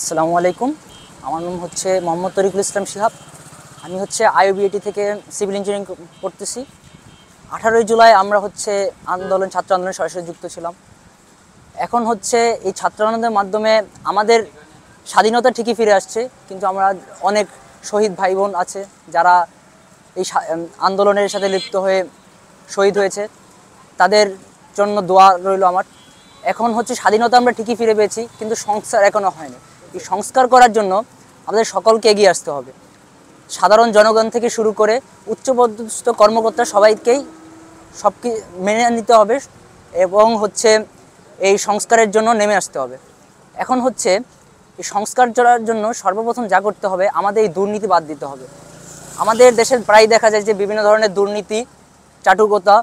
আসসালামু আলাইকুম। আমার নাম হচ্ছে মোহাম্মদ তরিকুল ইসলাম শিহাব। আমি হচ্ছে আইইউবিএটি থেকে সিভিল ইঞ্জিনিয়ারিং পড়তেছি। 18ই জুলাই আমরা হচ্ছে ছাত্র আন্দোলনে সরাসরি যুক্ত ছিলাম। এখন হচ্ছে এই ছাত্র আন্দোলনের মাধ্যমে আমাদের স্বাধীনতা ঠিকই ফিরে আসছে, কিন্তু আমরা অনেক শহীদ ভাই বোন আছে যারা এই আন্দোলনের সাথে লিপ্ত হয়ে শহীদ হয়েছে, তাদের জন্য দোয়া রইল আমার। এখন হচ্ছে স্বাধীনতা আমরা ঠিকই ফিরে পেয়েছি, কিন্তু সংস্কার এখনও হয়নি। এই সংস্কার করার জন্য আমাদের সকলকে এগিয়ে আসতে হবে। সাধারণ জনগণ থেকে শুরু করে উচ্চপদস্থ কর্মকর্তা সবাইকেই মেনে নিতে হবে এবং হচ্ছে এই সংস্কারের জন্য নেমে আসতে হবে। এখন হচ্ছে এই সংস্কার করার জন্য সর্বপ্রথম যা করতে হবে, আমাদের এই দুর্নীতি বাদ দিতে হবে। আমাদের দেশে প্রায় দেখা যায় যে বিভিন্ন ধরনের দুর্নীতি, চাটুকতা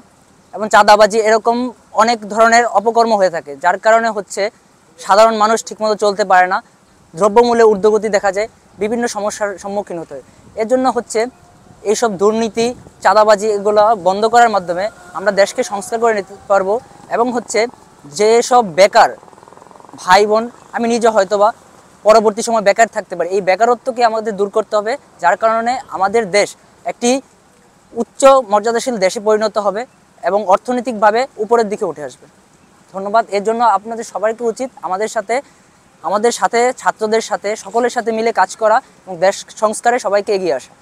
এবং চাঁদাবাজি এরকম অনেক ধরনের অপকর্ম হয়ে থাকে, যার কারণে হচ্ছে সাধারণ মানুষ ঠিকমতো চলতে পারে না, দ্রব্যমূল্যে ঊর্ধ্বগতি দেখা যায়, বিভিন্ন সমস্যার সম্মুখীন হতে হয়। এর জন্য হচ্ছে এইসব দুর্নীতি, চাঁদাবাজি এগুলো বন্ধ করার মাধ্যমে আমরা দেশকে সংস্কার করে নিতে পারবো। এবং হচ্ছে যেসব বেকার ভাই বোন, আমি নিজে হয়তোবা পরবর্তী সময় বেকার থাকতে পারি, এই বেকারত্বকে আমাদের দূর করতে হবে, যার কারণে আমাদের দেশ একটি উচ্চ মর্যাদাশীল দেশে পরিণত হবে এবং অর্থনৈতিকভাবে উপরের দিকে উঠে আসবে। ধন্যবাদ। এর জন্য আপনাদের সবাইকে উচিত আমাদের সাথে ছাত্রদের সাথে সকলের সাথে মিলে কাজ করা এবং দেশ সংস্কারে সবাইকে এগিয়ে আসা।